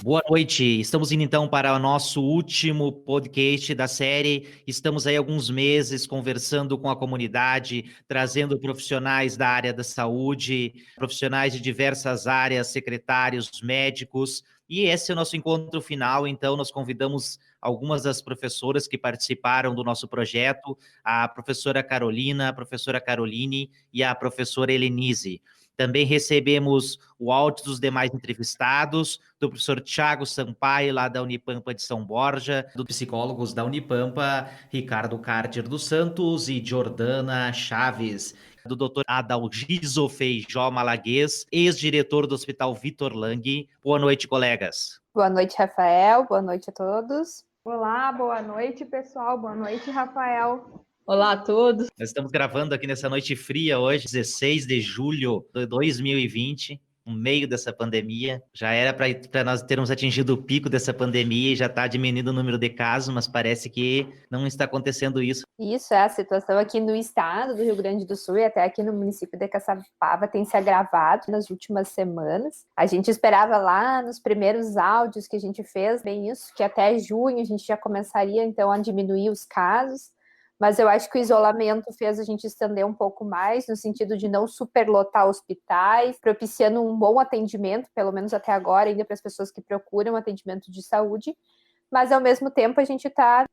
Boa noite, estamos indo então para o nosso último podcast da série. Estamos aí alguns meses conversando com a comunidade, trazendo profissionais da área da saúde, profissionais de diversas áreas, secretários, médicos, e esse é o nosso encontro final. Então nós convidamos algumas das professoras que participaram do nosso projeto, a professora Carolina, a professora Caroline e a professora Helenise. Também recebemos o áudio dos demais entrevistados, do professor Tiago Sampaio, lá da Unipampa de São Borja, dos psicólogos da Unipampa, Ricardo Carter dos Santos e Jordana Chaves, do Dr. Adalgiso Feijó Malaguês, ex-diretor do Hospital Vitor Lang. Boa noite, colegas. Boa noite, Rafael. Boa noite a todos. Olá, boa noite, pessoal. Boa noite, Rafael. Olá a todos. Nós estamos gravando aqui nessa noite fria hoje, 16 de julho de 2020, no meio dessa pandemia. Já era para nós termos atingido o pico dessa pandemia e já está diminuindo o número de casos, mas parece que não está acontecendo isso. Isso é a situação aqui no estado do Rio Grande do Sul e até aqui no município de Caçapava tem se agravado nas últimas semanas. A gente esperava lá nos primeiros áudios que a gente fez, bem isso, que até junho a gente já começaria então a diminuir os casos. Mas eu acho que o isolamento fez a gente estender um pouco mais, no sentido de não superlotar hospitais, propiciando um bom atendimento, pelo menos até agora, ainda para as pessoas que procuram atendimento de saúde. Mas, ao mesmo tempo, a gente está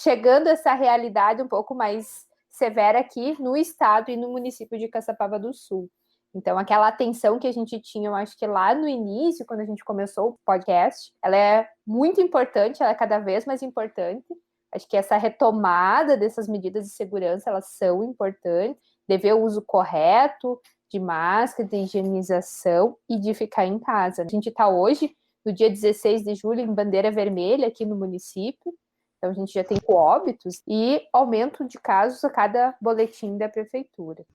chegando a essa realidade um pouco mais severa aqui no estado e no município de Caçapava do Sul. Então, aquela atenção que a gente tinha, eu acho que lá no início, quando a gente começou o podcast, ela é muito importante, ela é cada vez mais importante. Acho que essa retomada dessas medidas de segurança, elas são importantes, de ver o uso correto de máscara, de higienização e de ficar em casa. A gente está hoje, no dia 16 de julho, em bandeira vermelha aqui no município, então a gente já tem óbitos e aumento de casos a cada boletim da prefeitura.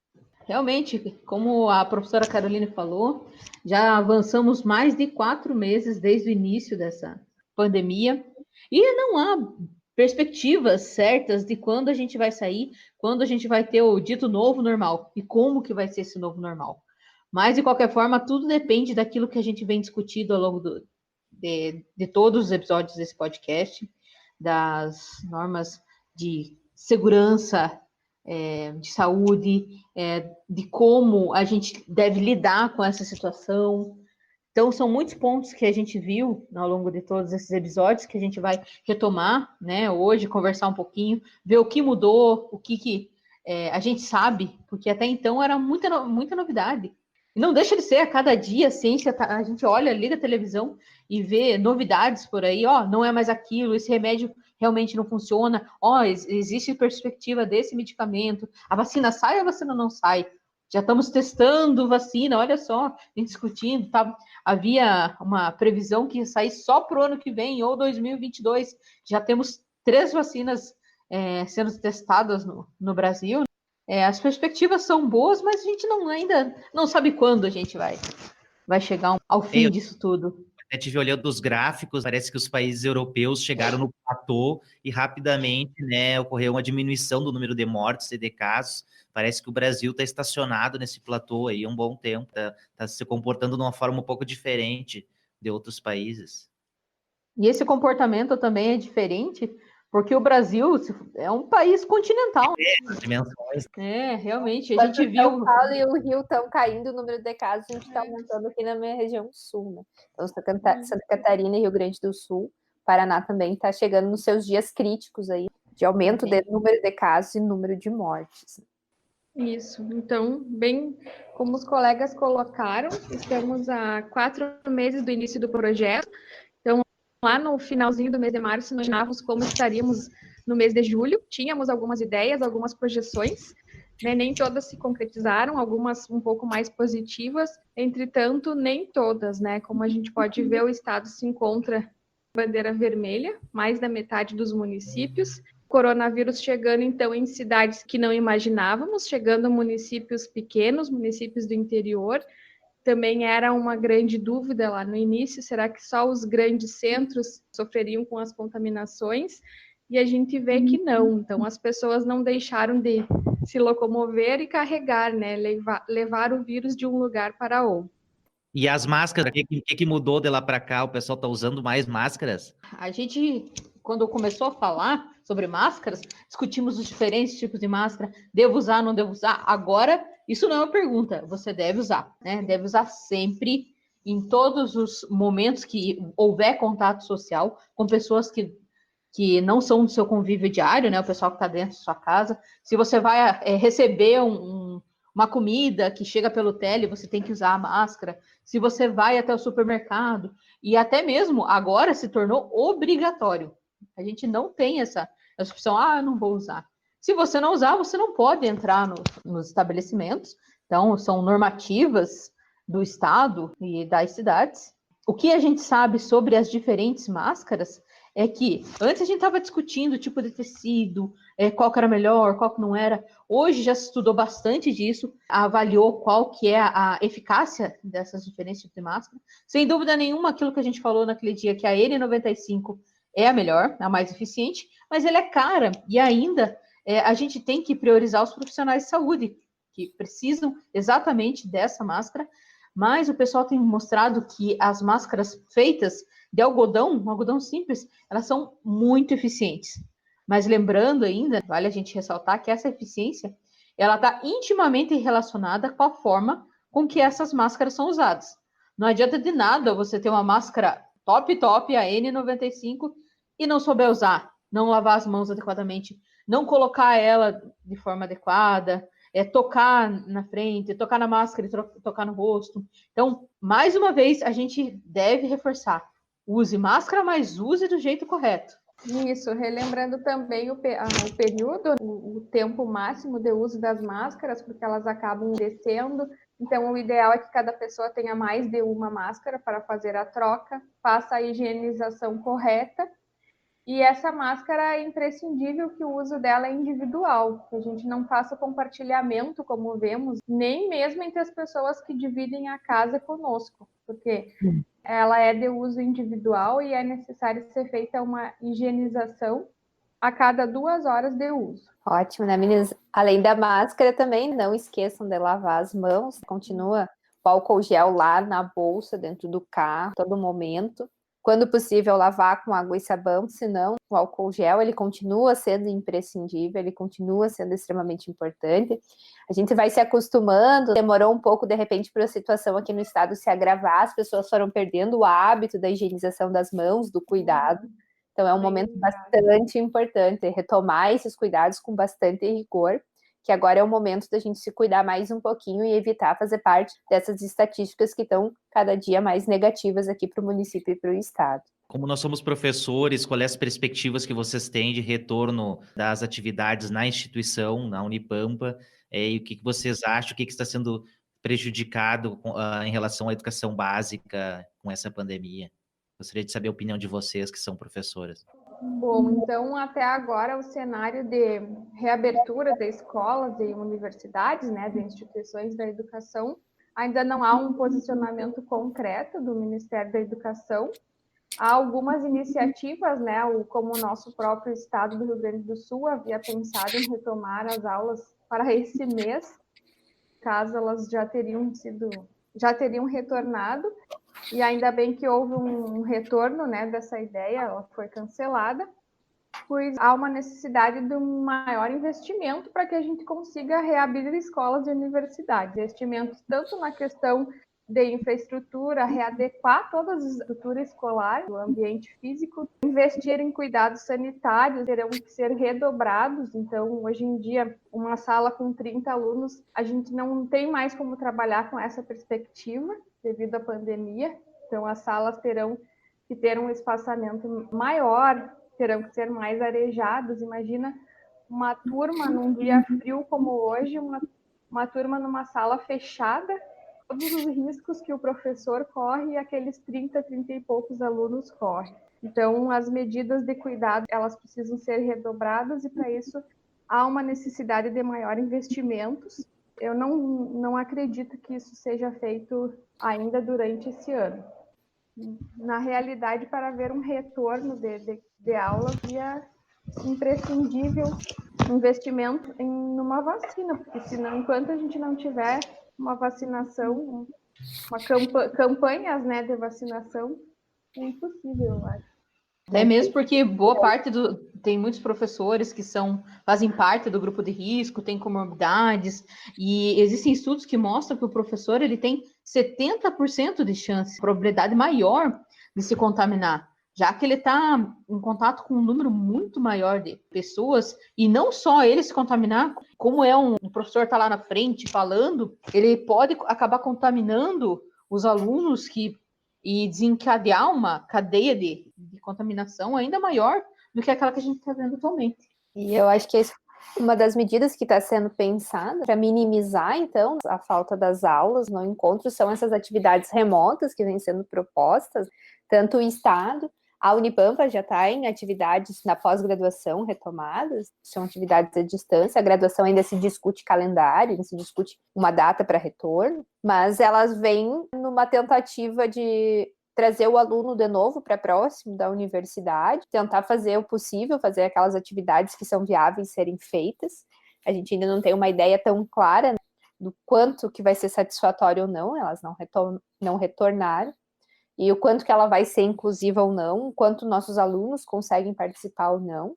Realmente, como a professora Carolina falou, já avançamos mais de 4 meses desde o início dessa pandemia e não há perspectivas certas de quando a gente vai sair, quando a gente vai ter o dito novo normal e como que vai ser esse novo normal. Mas, de qualquer forma, tudo depende daquilo que a gente vem discutindo ao longo de todos os episódios desse podcast, das normas de segurança, de saúde, de como a gente deve lidar com essa situação. Então, são muitos pontos que a gente viu ao longo de todos esses episódios que a gente vai retomar, né, hoje, conversar um pouquinho, ver o que mudou, o que a gente sabe, porque até então era muita novidade. E não deixa de ser, a cada dia a ciência, a gente olha, liga a televisão e vê novidades por aí, não é mais aquilo, esse remédio realmente não funciona, existe perspectiva desse medicamento, a vacina sai, a vacina não sai. Já estamos testando vacina, olha só, discutindo, tá? Havia uma previsão que ia sair só para o ano que vem, ou 2022. Já temos 3 vacinas sendo testadas no Brasil. As perspectivas são boas, mas a gente ainda não sabe quando a gente vai chegar ao fim disso tudo. A gente olhando os gráficos, parece que os países europeus chegaram no platô e rapidamente, né, ocorreu uma diminuição do número de mortes e de casos. Parece que o Brasil está estacionado nesse platô aí há um bom tempo, está se comportando de uma forma um pouco diferente de outros países. E esse comportamento também é diferente, porque o Brasil é um país continental. Dimensões. Realmente, a gente viu... São Paulo e o Rio estão caindo o número de casos, a gente está aumentando aqui na minha região sul, né? Então, Santa Catarina e Rio Grande do Sul, Paraná também está chegando nos seus dias críticos aí, de aumento do número de casos e número de mortes. Isso, então, bem como os colegas colocaram, estamos há 4 meses do início do projeto, então lá no finalzinho do mês de março, nós imaginávamos como estaríamos no mês de julho, tínhamos algumas ideias, algumas projeções, né? Nem todas se concretizaram, algumas um pouco mais positivas, entretanto, nem todas, né? Como a gente pode ver, o estado se encontra bandeira vermelha, mais da metade dos municípios, coronavírus chegando, então, em cidades que não imaginávamos, chegando a municípios pequenos, municípios do interior. Também era uma grande dúvida lá no início, será que só os grandes centros sofreriam com as contaminações? E a gente vê que não. Então, as pessoas não deixaram de se locomover e carregar, né? Levar o vírus de um lugar para outro. E as máscaras, o que mudou de lá para cá? O pessoal está usando mais máscaras? A gente, quando começou a falar sobre máscaras, discutimos os diferentes tipos de máscara, devo usar, não devo usar. Agora, isso não é uma pergunta, você deve usar, né? Deve usar sempre, em todos os momentos que houver contato social com pessoas que não são do seu convívio diário, né? O pessoal que está dentro da sua casa. Se você vai receber uma comida que chega pelo tele, você tem que usar a máscara. Se você vai até o supermercado, e até mesmo agora se tornou obrigatório. A gente não tem essa opção, eu não vou usar. Se você não usar, você não pode entrar nos estabelecimentos. Então, são normativas do Estado e das cidades. O que a gente sabe sobre as diferentes máscaras é que antes a gente estava discutindo o tipo de tecido, qual que era melhor, qual que não era. Hoje já se estudou bastante disso, avaliou qual que é a eficácia dessas diferentes tipos de máscara. Sem dúvida nenhuma, aquilo que a gente falou naquele dia, que a N95 é a melhor, a mais eficiente, mas ela é cara e ainda a gente tem que priorizar os profissionais de saúde, que precisam exatamente dessa máscara, mas o pessoal tem mostrado que as máscaras feitas de algodão, um algodão simples, elas são muito eficientes. Mas lembrando ainda, vale a gente ressaltar que essa eficiência, ela está intimamente relacionada com a forma com que essas máscaras são usadas. Não adianta de nada você ter uma máscara top, a N95, e não souber usar, não lavar as mãos adequadamente, não colocar ela de forma adequada, tocar na frente, tocar na máscara e tocar no rosto. Então, mais uma vez, a gente deve reforçar. Use máscara, mas use do jeito correto. Isso, relembrando também o período, o tempo máximo de uso das máscaras, porque elas acabam descendo. Então, o ideal é que cada pessoa tenha mais de uma máscara para fazer a troca, faça a higienização correta. E essa máscara é imprescindível que o uso dela é individual, que a gente não faça compartilhamento, como vemos, nem mesmo entre as pessoas que dividem a casa conosco, porque ela é de uso individual e é necessário ser feita uma higienização a cada 2 horas de uso. Ótimo, né, meninas? Além da máscara também, não esqueçam de lavar as mãos. Continua o álcool gel lá na bolsa, dentro do carro, todo momento. Quando possível, lavar com água e sabão, senão o álcool gel ele continua sendo imprescindível, ele continua sendo extremamente importante. A gente vai se acostumando, demorou um pouco, de repente, para a situação aqui no estado se agravar, as pessoas foram perdendo o hábito da higienização das mãos, do cuidado. Então, é um momento bastante importante retomar esses cuidados com bastante rigor, que agora é o momento da gente se cuidar mais um pouquinho e evitar fazer parte dessas estatísticas que estão cada dia mais negativas aqui para o município e para o estado. Como nós somos professores, quais as perspectivas que vocês têm de retorno das atividades na instituição, na Unipampa, e o que vocês acham, o que está sendo prejudicado em relação à educação básica com essa pandemia? Gostaria de saber a opinião de vocês, que são professoras. Bom, então, até agora, o cenário de reabertura de escolas e universidades, né, de instituições da educação, ainda não há um posicionamento concreto do Ministério da Educação. Há algumas iniciativas, né, como o nosso próprio estado do Rio Grande do Sul havia pensado em retomar as aulas para esse mês, caso elas já teriam retornado, e ainda bem que houve um retorno, né, dessa ideia, ela foi cancelada, pois há uma necessidade de um maior investimento para que a gente consiga reabrir escolas e universidades. Investimentos tanto na questão de infraestrutura, readequar toda a estrutura escolar, o ambiente físico, investir em cuidados sanitários, terão que ser redobrados. Então, hoje em dia, uma sala com 30 alunos, a gente não tem mais como trabalhar com essa perspectiva devido à pandemia. Então, as salas terão que ter um espaçamento maior, terão que ser mais arejados. Imagina uma turma num dia frio como hoje, uma turma numa sala fechada, todos os riscos que o professor corre e aqueles 30 e poucos alunos correm. Então, as medidas de cuidado, elas precisam ser redobradas e, para isso, há uma necessidade de maior investimentos. Eu não acredito que isso seja feito ainda durante esse ano. Na realidade, para haver um retorno de aulas, é imprescindível investimento numa vacina, porque senão, enquanto a gente não tiver uma vacinação campanhas, né, de vacinação. É impossível, eu acho. Até mesmo porque boa parte tem muitos professores que fazem parte do grupo de risco, têm comorbidades, e existem estudos que mostram que o professor ele tem 70% de chance, probabilidade maior de se contaminar, já que ele está em contato com um número muito maior de pessoas, e não só ele se contaminar, como um professor está lá na frente falando, ele pode acabar contaminando os alunos e desencadear uma cadeia de contaminação ainda maior do que aquela que a gente está vendo atualmente. E eu acho que uma das medidas que está sendo pensada para minimizar, então, a falta das aulas no encontro são essas atividades remotas que vêm sendo propostas, tanto o Estado, a Unipampa já está em atividades na pós-graduação retomadas, são atividades à distância, a graduação ainda se discute calendário, ainda se discute uma data para retorno, mas elas vêm numa tentativa de trazer o aluno de novo para próximo da universidade, tentar fazer o possível, fazer aquelas atividades que são viáveis serem feitas. A gente ainda não tem uma ideia tão clara, né, do quanto que vai ser satisfatório ou não, elas não retornaram, e o quanto que ela vai ser inclusiva ou não, o quanto nossos alunos conseguem participar ou não.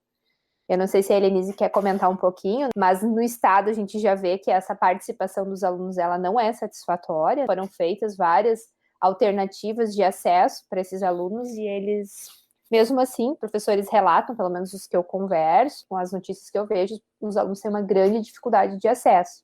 Eu não sei se a Helenise quer comentar um pouquinho, mas no Estado a gente já vê que essa participação dos alunos ela não é satisfatória. Foram feitas várias alternativas de acesso para esses alunos e eles, mesmo assim, professores relatam, pelo menos os que eu converso, com as notícias que eu vejo, os alunos têm uma grande dificuldade de acesso.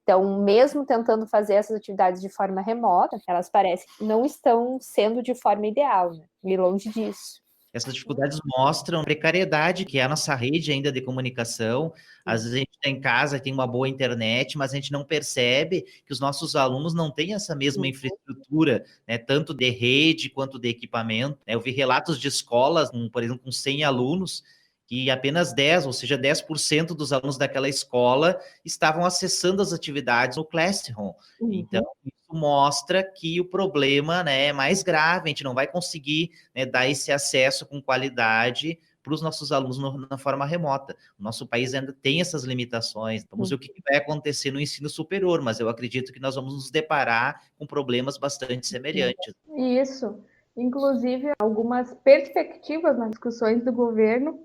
Então, mesmo tentando fazer essas atividades de forma remota, elas parecem que não estão sendo de forma ideal, né? E longe disso. Essas dificuldades mostram a precariedade que é a nossa rede ainda de comunicação. Às vezes a gente está em casa, tem uma boa internet, mas a gente não percebe que os nossos alunos não têm essa mesma infraestrutura, né, tanto de rede quanto de equipamento. Eu vi relatos de escolas, por exemplo, com 100 alunos, que apenas 10, ou seja, 10% dos alunos daquela escola estavam acessando as atividades no Classroom. Então, isso mostra que o problema, né, é mais grave, a gente não vai conseguir, né, dar esse acesso com qualidade para os nossos alunos na forma remota. O nosso país ainda tem essas limitações. Vamos ver o que vai acontecer no ensino superior, mas eu acredito que nós vamos nos deparar com problemas bastante semelhantes. Isso. Inclusive, algumas perspectivas nas discussões do governo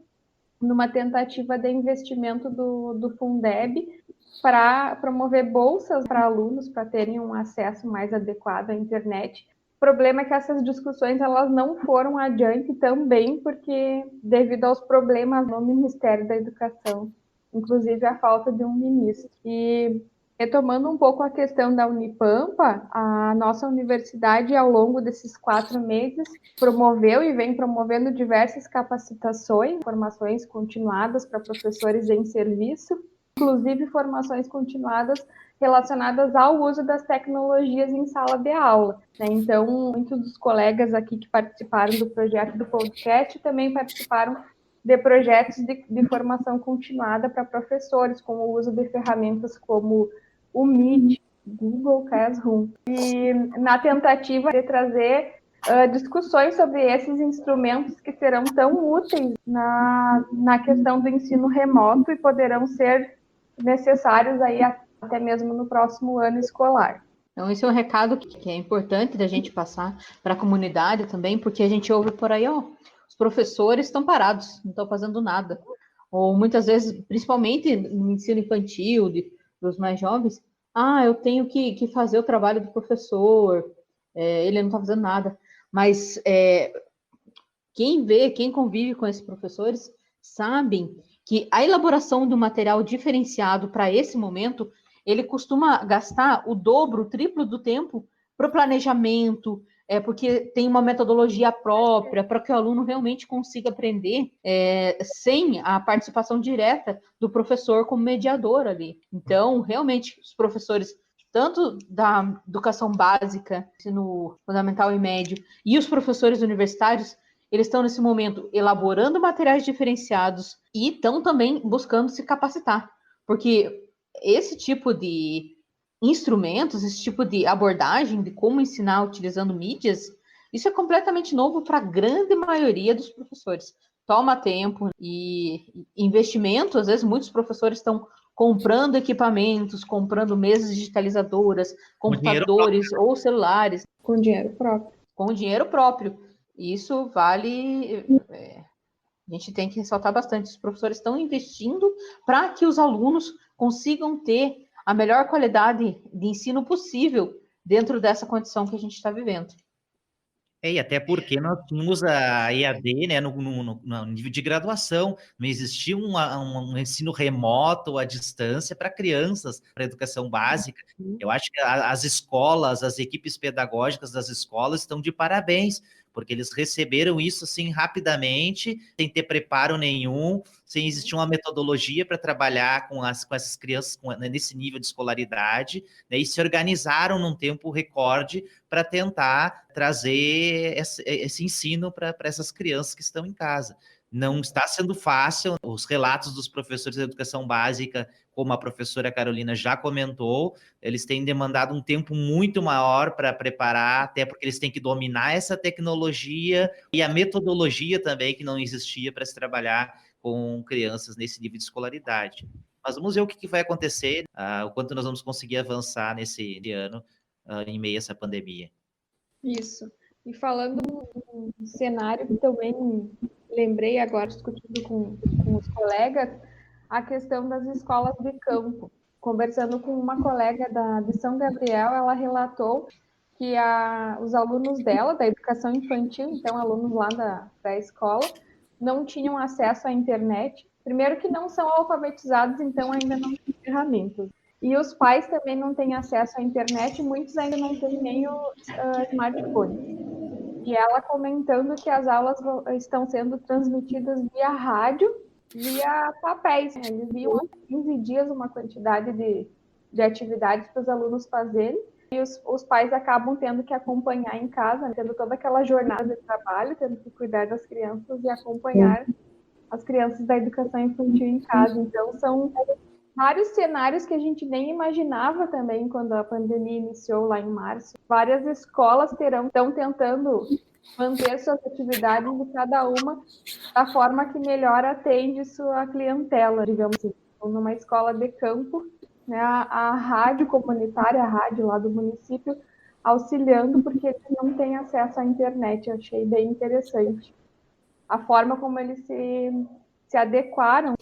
numa tentativa de investimento do Fundeb para promover bolsas para alunos para terem um acesso mais adequado à internet. O problema é que essas discussões elas não foram adiante também porque devido aos problemas no Ministério da Educação, inclusive a falta de um ministro. E retomando um pouco a questão da Unipampa, a nossa universidade, ao longo desses 4 meses, promoveu e vem promovendo diversas capacitações, formações continuadas para professores em serviço, inclusive formações continuadas relacionadas ao uso das tecnologias em sala de aula. Então, muitos dos colegas aqui que participaram do projeto do podcast também participaram de projetos de formação continuada para professores, com o uso de ferramentas como o Meet, Google Classroom, e na tentativa de trazer discussões sobre esses instrumentos que serão tão úteis na questão do ensino remoto e poderão ser necessários aí até mesmo no próximo ano escolar. Então, esse é um recado que é importante da gente passar para a comunidade também, porque a gente ouve por aí, os professores estão parados, não estão fazendo nada. Ou muitas vezes, principalmente no ensino infantil, dos mais jovens, eu tenho que fazer o trabalho do professor, ele não está fazendo nada. Mas quem convive com esses professores, sabem que a elaboração do material diferenciado para esse momento, ele costuma gastar o dobro, o triplo do tempo para o planejamento, porque tem uma metodologia própria para que o aluno realmente consiga aprender sem a participação direta do professor como mediador ali. Então, realmente, os professores, tanto da educação básica, ensino fundamental e médio, e os professores universitários, eles estão nesse momento elaborando materiais diferenciados e estão também buscando se capacitar, porque esse tipo de instrumentos, esse tipo de abordagem de como ensinar utilizando mídias, isso é completamente novo para a grande maioria dos professores. Toma tempo e investimento, às vezes muitos professores estão comprando equipamentos, comprando mesas digitalizadoras, computadores ou celulares. Com dinheiro próprio. Com dinheiro próprio. Isso vale... a gente tem que ressaltar bastante. Os professores estão investindo para que os alunos consigam ter a melhor qualidade de ensino possível dentro dessa condição que a gente está vivendo. E até porque nós tínhamos a EAD, né, no nível de graduação, não existia um ensino remoto à distância para crianças, para educação básica. Eu acho que as escolas, as equipes pedagógicas das escolas estão de parabéns, porque eles receberam isso assim rapidamente, sem ter preparo nenhum, sem existir uma metodologia para trabalhar com essas crianças nesse nível de escolaridade, né, e se organizaram num tempo recorde para tentar trazer esse ensino para essas crianças que estão em casa. Não está sendo fácil, os relatos dos professores da educação básica, como a professora Carolina já comentou, eles têm demandado um tempo muito maior para preparar, até porque eles têm que dominar essa tecnologia e a metodologia também, que não existia para se trabalhar com crianças nesse nível de escolaridade. Mas vamos ver o que vai acontecer, o quanto nós vamos conseguir avançar nesse ano, em meio a essa pandemia. Isso. E falando um cenário que também lembrei agora, discutindo com os colegas, a questão das escolas de campo. Conversando com uma colega de São Gabriel, ela relatou que os alunos dela, da educação infantil, então alunos lá da escola, não tinham acesso à internet. Primeiro que não são alfabetizados, então ainda não têm ferramentas. E os pais também não têm acesso à internet, muitos ainda não têm nem o smartphone. E ela comentando que as aulas estão sendo transmitidas via rádio, via papéis. Eles viam há 15 dias uma quantidade de atividades para os alunos fazerem, e os pais acabam tendo que acompanhar em casa, tendo toda aquela jornada de trabalho, tendo que cuidar das crianças e acompanhar as crianças da educação infantil em casa. Então, são vários cenários que a gente nem imaginava também quando a pandemia iniciou lá em março. Várias escolas estão tentando manter suas atividades de cada uma da forma que melhor atende sua clientela, digamos assim. Então, numa escola de campo, né, a rádio comunitária, a rádio lá do município, auxiliando, porque eles não têm acesso à internet. Eu achei bem interessante a forma como eles se adequaram.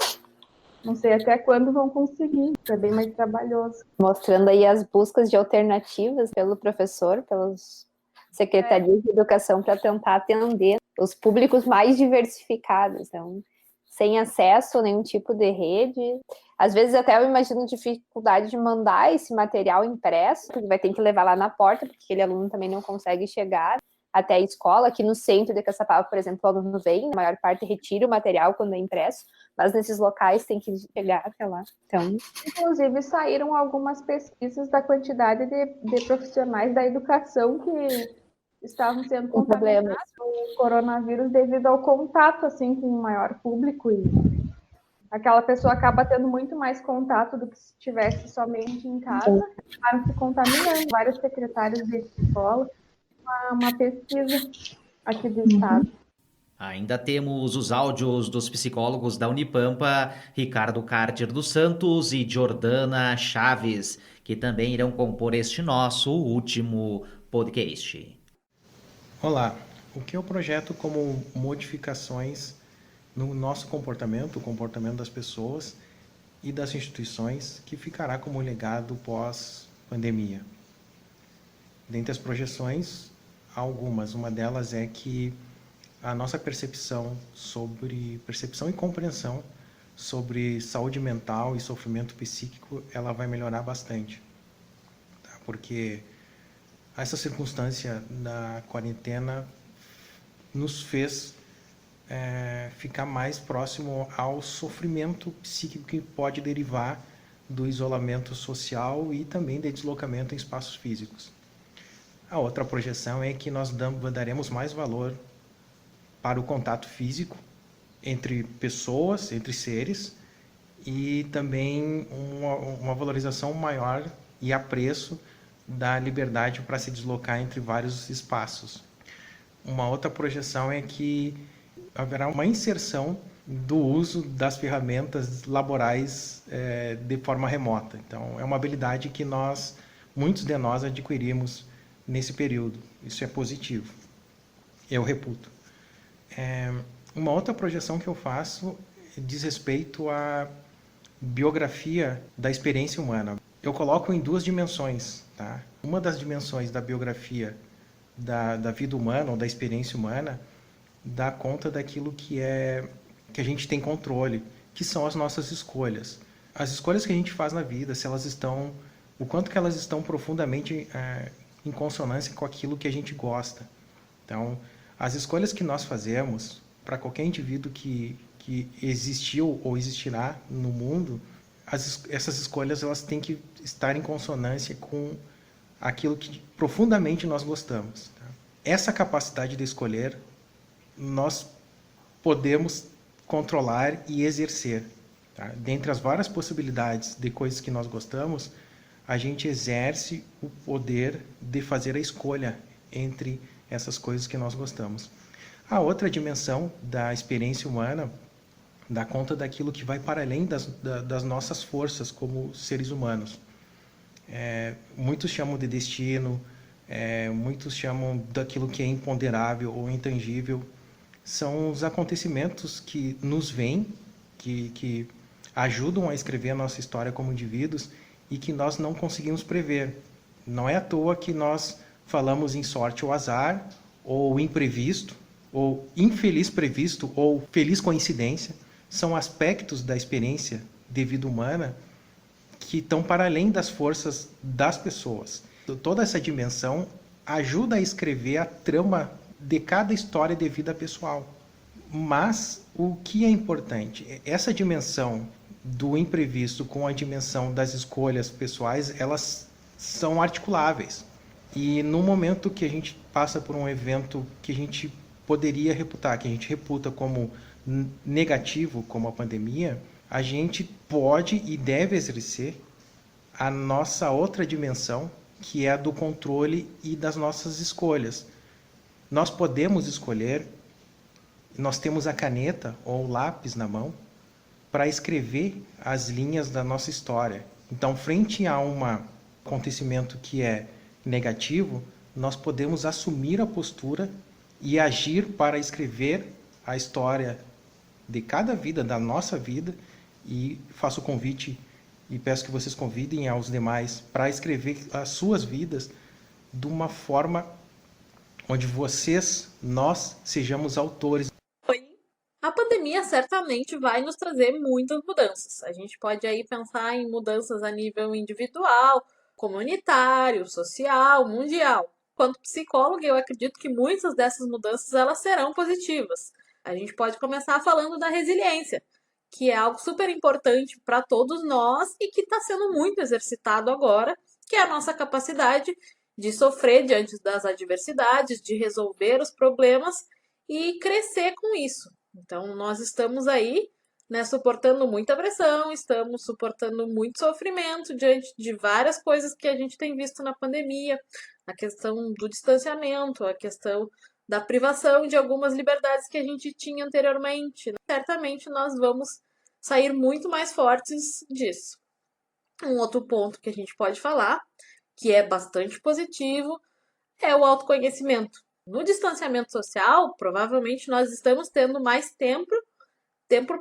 Não sei até quando vão conseguir, é bem mais trabalhoso. Mostrando aí as buscas de alternativas pelo professor, pelas secretarias de educação, para tentar atender os públicos mais diversificados. Então, sem acesso a nenhum tipo de rede. Às vezes até eu imagino dificuldade de mandar esse material impresso, porque vai ter que levar lá na porta, porque aquele aluno também não consegue chegar até a escola. Aqui no centro de Caçapava, por exemplo, o aluno vem, a maior parte retira o material quando é impresso, mas nesses locais tem que chegar até lá. Então, inclusive, saíram algumas pesquisas da quantidade de profissionais da educação que estavam sendo contaminados com o coronavírus devido ao contato assim, com o maior público, e aquela pessoa acaba tendo muito mais contato do que se estivesse somente em casa, acabaram se contaminando. Vários secretários de escola, uma pesquisa aqui do estado. Ainda temos os áudios dos psicólogos da Unipampa, Ricardo Carter dos Santos e Jordana Chaves, que também irão compor este nosso último podcast. Olá, o que eu projeto como modificações no nosso comportamento, o comportamento das pessoas e das instituições, que ficará como legado pós-pandemia. Dentre as projeções, algumas. Uma delas é que a nossa percepção e compreensão sobre saúde mental e sofrimento psíquico, ela vai melhorar bastante. Tá? Porque essa circunstância da quarentena nos fez ficar mais próximo ao sofrimento psíquico que pode derivar do isolamento social e também de deslocamento em espaços físicos. A outra projeção é que nós daremos mais valor para o contato físico entre pessoas, entre seres, e também uma valorização maior e apreço da liberdade para se deslocar entre vários espaços. Uma outra projeção é que haverá uma inserção do uso das ferramentas laborais de forma remota. Então, é uma habilidade que muitos de nós adquirimos nesse período. Isso é positivo. Eu reputo. Uma outra projeção que eu faço diz respeito à biografia da experiência humana. Eu coloco em duas dimensões. Tá? Uma das dimensões da biografia da vida humana ou da experiência humana dá conta daquilo que a gente tem controle, que são as nossas escolhas. As escolhas que a gente faz na vida, o quanto que elas estão profundamente em consonância com aquilo que a gente gosta. Então, as escolhas que nós fazemos, para qualquer indivíduo que existiu ou existirá no mundo, essas escolhas elas têm que estar em consonância com aquilo que profundamente nós gostamos. Tá? Essa capacidade de escolher, nós podemos controlar e exercer. Tá? Dentre as várias possibilidades de coisas que nós gostamos, a gente exerce o poder de fazer a escolha entre essas coisas que nós gostamos. A outra dimensão da experiência humana dá conta daquilo que vai para além das nossas forças como seres humanos. Muitos chamam de destino, muitos chamam daquilo que é imponderável ou intangível. São os acontecimentos que nos vêm, que ajudam a escrever a nossa história como indivíduos e que nós não conseguimos prever. Não é à toa que nós falamos em sorte ou azar, ou imprevisto, ou infeliz previsto, ou feliz coincidência. São aspectos da experiência de vida humana que estão para além das forças das pessoas. Toda essa dimensão ajuda a escrever a trama de cada história de vida pessoal. Mas o que é importante? Essa dimensão do imprevisto com a dimensão das escolhas pessoais, elas são articuláveis. E no momento que a gente passa por um evento que a gente poderia reputar, que a gente reputa como negativo, como a pandemia, a gente pode e deve exercer a nossa outra dimensão, que é a do controle e das nossas escolhas. Nós podemos escolher, nós temos a caneta ou o lápis na mão para escrever as linhas da nossa história. Então, frente a um acontecimento que é negativo, nós podemos assumir a postura e agir para escrever a história de cada vida, da nossa vida, e faço o convite e peço que vocês convidem aos demais para escrever as suas vidas de uma forma onde nós sejamos autores. A pandemia certamente vai nos trazer muitas mudanças. A gente pode aí pensar em mudanças a nível individual, comunitário, social, mundial. Quanto psicóloga, eu acredito que muitas dessas mudanças elas serão positivas. A gente pode começar falando da resiliência, que é algo super importante para todos nós e que está sendo muito exercitado agora, que é a nossa capacidade de sofrer diante das adversidades, de resolver os problemas e crescer com isso. Então, nós estamos aí, suportando muita pressão, estamos suportando muito sofrimento diante de várias coisas que a gente tem visto na pandemia, a questão do distanciamento, a questão da privação de algumas liberdades que a gente tinha anteriormente. Certamente nós vamos sair muito mais fortes disso. Um outro ponto que a gente pode falar, que é bastante positivo, é o autoconhecimento. No distanciamento social, provavelmente nós estamos tendo mais tempo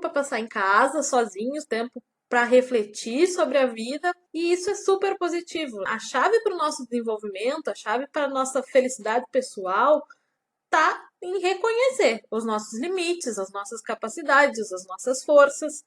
para passar em casa, sozinhos, tempo para refletir sobre a vida, e isso é super positivo. A chave para o nosso desenvolvimento, a chave para a nossa felicidade pessoal, está em reconhecer os nossos limites, as nossas capacidades, as nossas forças,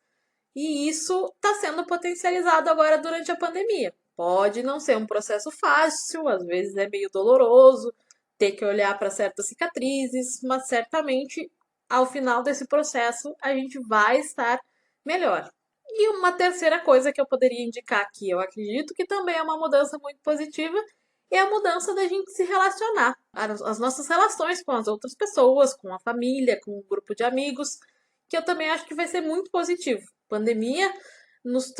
e isso está sendo potencializado agora durante a pandemia. Pode não ser um processo fácil, às vezes é meio doloroso, ter que olhar para certas cicatrizes, mas certamente ao final desse processo a gente vai estar melhor. E uma terceira coisa que eu poderia indicar aqui, eu acredito que também é uma mudança muito positiva, é a mudança da gente se relacionar, as nossas relações com as outras pessoas, com a família, com o grupo de amigos, que eu também acho que vai ser muito positivo. A pandemia nos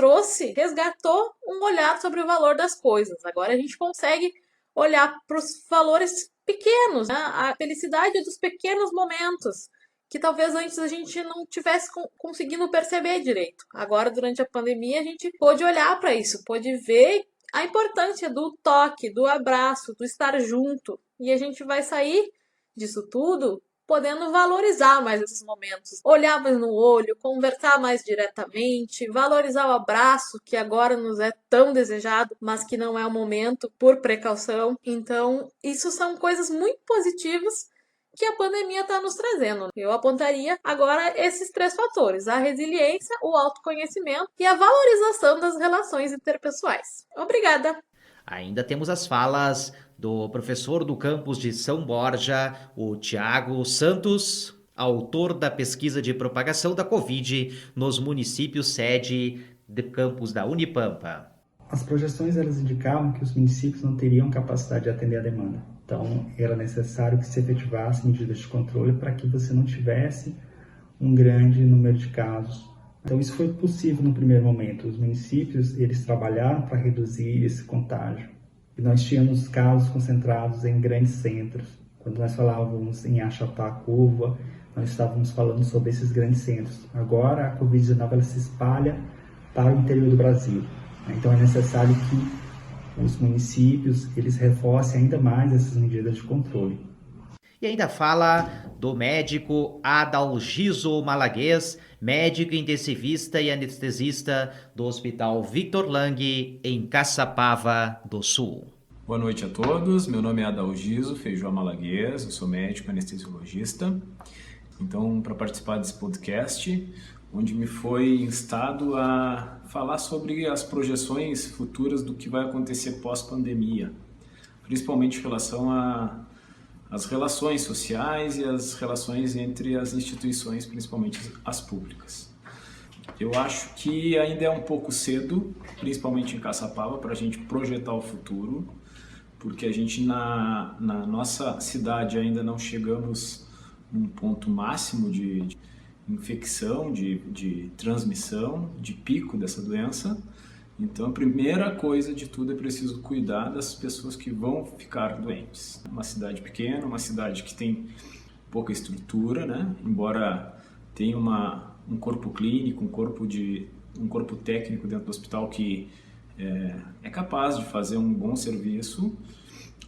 resgatou um olhar sobre o valor das coisas. Agora a gente consegue olhar para os valores pequenos, a felicidade dos pequenos momentos, que talvez antes a gente não tivesse conseguindo perceber direito. Agora, durante a pandemia, a gente pôde olhar para isso, pôde ver a importância do toque, do abraço, do estar junto. E a gente vai sair disso tudo podendo valorizar mais esses momentos, olhar mais no olho, conversar mais diretamente, valorizar o abraço que agora nos é tão desejado, mas que não é o momento por precaução. Então, isso são coisas muito positivas que a pandemia está nos trazendo. Eu apontaria agora esses 3 fatores: a resiliência, o autoconhecimento e a valorização das relações interpessoais. Obrigada! Ainda temos as falas do professor do campus de São Borja, o Tiago Santos, autor da pesquisa de propagação da Covid nos municípios sede de campus da Unipampa. As projeções elas indicavam que os municípios não teriam capacidade de atender a demanda. Então, era necessário que se efetivassem medidas de controle para que você não tivesse um grande número de casos. Então, isso foi possível no primeiro momento. Os municípios, eles trabalharam para reduzir esse contágio. E nós tínhamos casos concentrados em grandes centros. Quando nós falávamos em Achatá-Curva, nós estávamos falando sobre esses grandes centros. Agora, a Covid-19 ela se espalha para o interior do Brasil. Então, é necessário que os municípios eles reforcem ainda mais essas medidas de controle. E ainda fala do médico Adalgiso Malaguês, médico intensivista e anestesista do Hospital Victor Lang, em Caçapava do Sul. Boa noite a todos, meu nome é Adalgiso Feijó Malaguês, eu sou médico anestesiologista. Então, para participar desse podcast, onde me foi instado a falar sobre as projeções futuras do que vai acontecer pós-pandemia, principalmente em relação às relações sociais e as relações entre as instituições, principalmente as públicas. Eu acho que ainda é um pouco cedo, principalmente em Caçapava, para a gente projetar o futuro, porque a gente na nossa cidade ainda não chegamos num ponto máximo de infecção, de transmissão, de pico dessa doença. Então, a primeira coisa de tudo é preciso cuidar das pessoas que vão ficar doentes. Uma cidade pequena, uma cidade que tem pouca estrutura, né? Embora tenha um corpo clínico, um corpo técnico dentro do hospital que é capaz de fazer um bom serviço,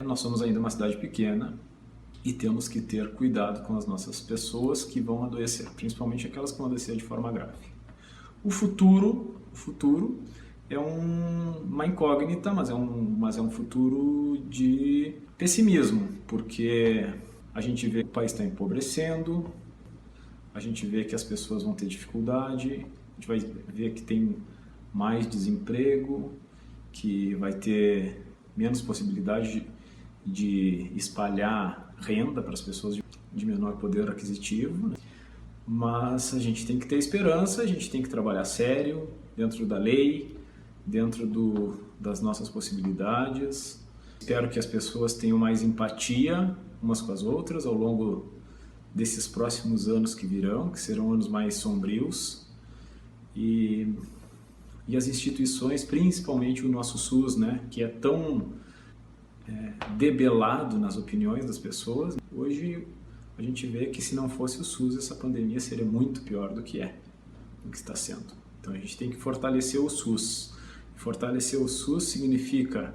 nós somos ainda uma cidade pequena e temos que ter cuidado com as nossas pessoas que vão adoecer, principalmente aquelas que vão adoecer de forma grave. O futuro é uma incógnita, mas é um futuro de pessimismo, porque a gente vê que o país está empobrecendo, a gente vê que as pessoas vão ter dificuldade, a gente vai ver que tem mais desemprego, que vai ter menos possibilidade de espalhar renda para as pessoas de menor poder aquisitivo, né? Mas a gente tem que ter esperança, a gente tem que trabalhar sério, dentro da lei, dentro das nossas possibilidades. Espero que as pessoas tenham mais empatia umas com as outras ao longo desses próximos anos que virão, que serão anos mais sombrios. E as instituições, principalmente o nosso SUS, né, que é tão debelado nas opiniões das pessoas. Hoje a gente vê que se não fosse o SUS, essa pandemia seria muito pior do que está sendo. Então a gente tem que fortalecer o SUS. Fortalecer o SUS significa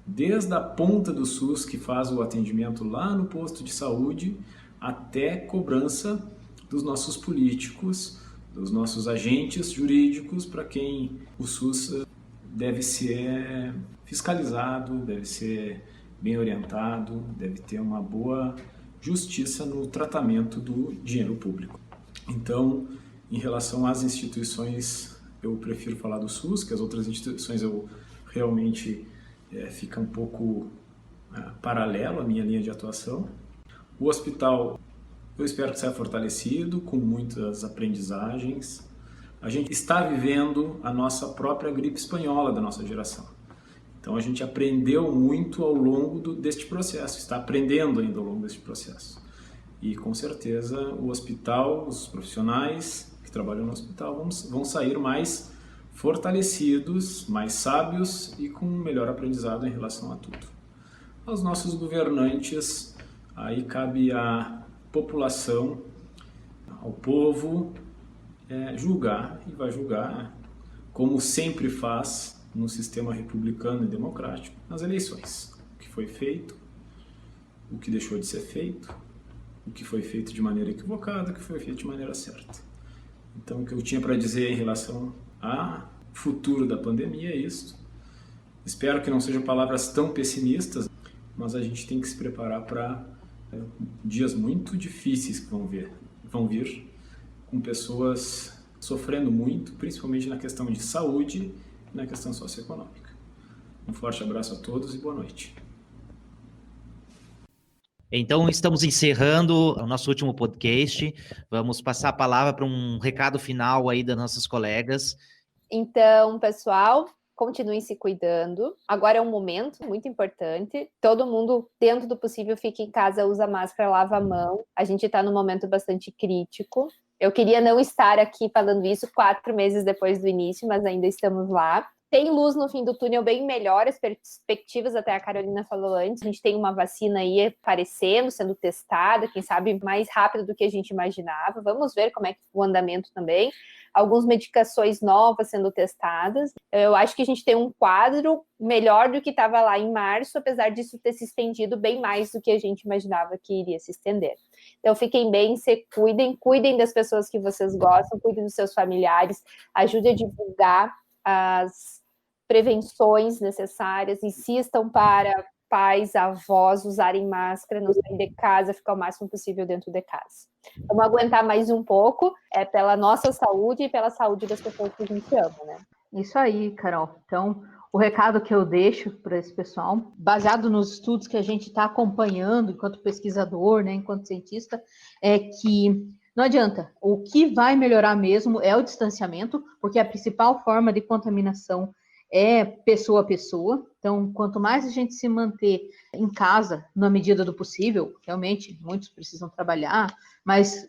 desde a ponta do SUS, que faz o atendimento lá no posto de saúde, até cobrança dos nossos políticos, dos nossos agentes jurídicos, para quem o SUS deve ser fiscalizado, deve ser bem orientado, deve ter uma boa justiça no tratamento do dinheiro público. Então, em relação às instituições, eu prefiro falar do SUS, que as outras instituições eu realmente fica um pouco paralelo à minha linha de atuação. O hospital, eu espero que seja fortalecido, com muitas aprendizagens. A gente está vivendo a nossa própria gripe espanhola da nossa geração. Então a gente aprendeu muito ao longo deste processo, está aprendendo ainda ao longo deste processo. E com certeza o hospital, os profissionais que trabalham no hospital vão sair mais fortalecidos, mais sábios e com melhor aprendizado em relação a tudo. Aos nossos governantes, aí cabe à população ao povo julgar, e vai julgar como sempre faz no sistema republicano e democrático nas eleições. O que foi feito, o que deixou de ser feito, o que foi feito de maneira equivocada, o que foi feito de maneira certa. Então, o que eu tinha para dizer em relação ao futuro da pandemia é isso. Espero que não sejam palavras tão pessimistas, mas a gente tem que se preparar para dias muito difíceis que vão vir, com pessoas sofrendo muito, principalmente na questão de saúde e na questão socioeconômica. Um forte abraço a todos e boa noite. Então, estamos encerrando o nosso último podcast. Vamos passar a palavra para um recado final aí das nossas colegas. Então, pessoal, continuem se cuidando. Agora é um momento muito importante. Todo mundo, dentro do possível, fica em casa, usa máscara, lava a mão. A gente está num momento bastante crítico. Eu queria não estar aqui falando isso 4 meses depois do início, mas ainda estamos lá. Tem luz no fim do túnel bem melhor, as perspectivas, até a Carolina falou antes, a gente tem uma vacina aí aparecendo, sendo testada, quem sabe mais rápido do que a gente imaginava. Vamos ver como é que o andamento também. Algumas medicações novas sendo testadas. Eu acho que a gente tem um quadro melhor do que estava lá em março, apesar disso ter se estendido bem mais do que a gente imaginava que iria se estender. Então, fiquem bem, se cuidem das pessoas que vocês gostam, cuidem dos seus familiares, ajudem a divulgar as prevenções necessárias, insistam para pais, avós usarem máscara, não saírem de casa, ficar o máximo possível dentro de casa. Vamos aguentar mais um pouco, pela nossa saúde e pela saúde das pessoas que a gente ama, né? Isso aí, Carol. Então, o recado que eu deixo para esse pessoal, baseado nos estudos que a gente está acompanhando enquanto pesquisador, né, enquanto cientista, é que não adianta. O que vai melhorar mesmo é o distanciamento, porque a principal forma de contaminação é pessoa a pessoa. Então, quanto mais a gente se manter em casa, na medida do possível, realmente, muitos precisam trabalhar, mas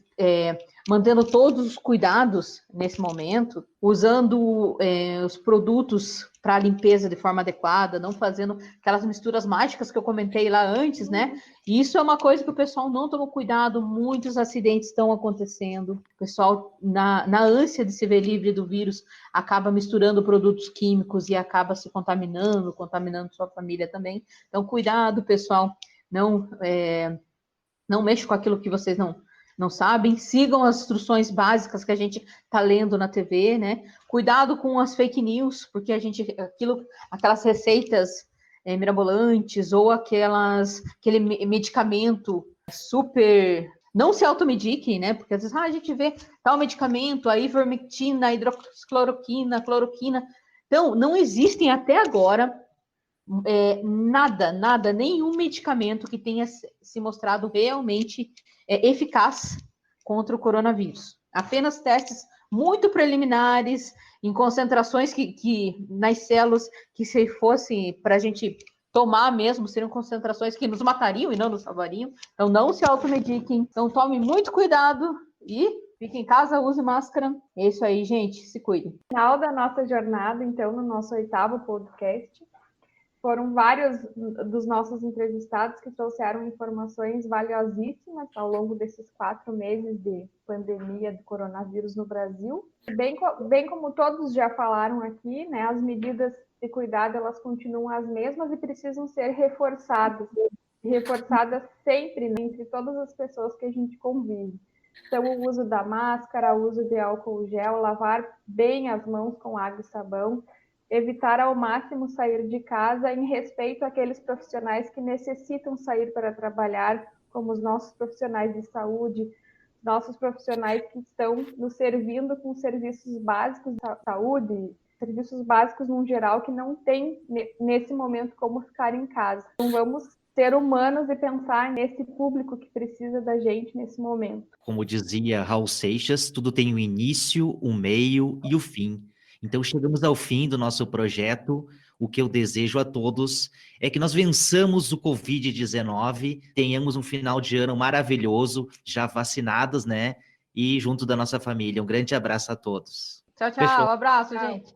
mantendo todos os cuidados nesse momento, usando os produtos para limpeza de forma adequada, não fazendo aquelas misturas mágicas que eu comentei lá antes, né? E isso é uma coisa que o pessoal não tomou cuidado, muitos acidentes estão acontecendo. O pessoal, na ânsia de se ver livre do vírus, acaba misturando produtos químicos e acaba se contaminando sua família também. Então, cuidado, pessoal, não mexa com aquilo que vocês não sabem, sigam as instruções básicas que a gente está lendo na TV, né? Cuidado com as fake news, porque aquelas receitas mirabolantes ou aquele medicamento super... Não se automediquem, né? Porque às vezes a gente vê tal medicamento, a ivermectina, a hidroxicloroquina, a cloroquina. Então, não existem até agora nenhum medicamento que tenha se mostrado realmente eficaz contra o coronavírus. Apenas testes muito preliminares, em concentrações que nas células, que se fosse para a gente tomar mesmo, seriam concentrações que nos matariam e não nos salvariam. Então, não se automediquem. Então, tome muito cuidado e fique em casa, use máscara. É isso aí, gente. Se cuidem. Final da nossa jornada, então, no nosso 8º podcast, foram vários dos nossos entrevistados que trouxeram informações valiosíssimas ao longo desses 4 meses de pandemia do coronavírus no Brasil. Bem como todos já falaram aqui, né, as medidas de cuidado, elas continuam as mesmas e precisam ser reforçadas sempre, né, entre todas as pessoas que a gente convive. Então, o uso da máscara, o uso de álcool gel, lavar bem as mãos com água e sabão, evitar ao máximo sair de casa em respeito àqueles profissionais que necessitam sair para trabalhar, como os nossos profissionais de saúde, nossos profissionais que estão nos servindo com serviços básicos de saúde, serviços básicos no geral, que não tem nesse momento como ficar em casa. Então vamos ser humanos e pensar nesse público que precisa da gente nesse momento. Como dizia Raul Seixas, tudo tem o início, o meio e o fim. Então, chegamos ao fim do nosso projeto. O que eu desejo a todos é que nós vençamos o Covid-19, tenhamos um final de ano maravilhoso, já vacinados, né? E junto da nossa família. Um grande abraço a todos. Tchau, tchau. Fechou. Um abraço, gente.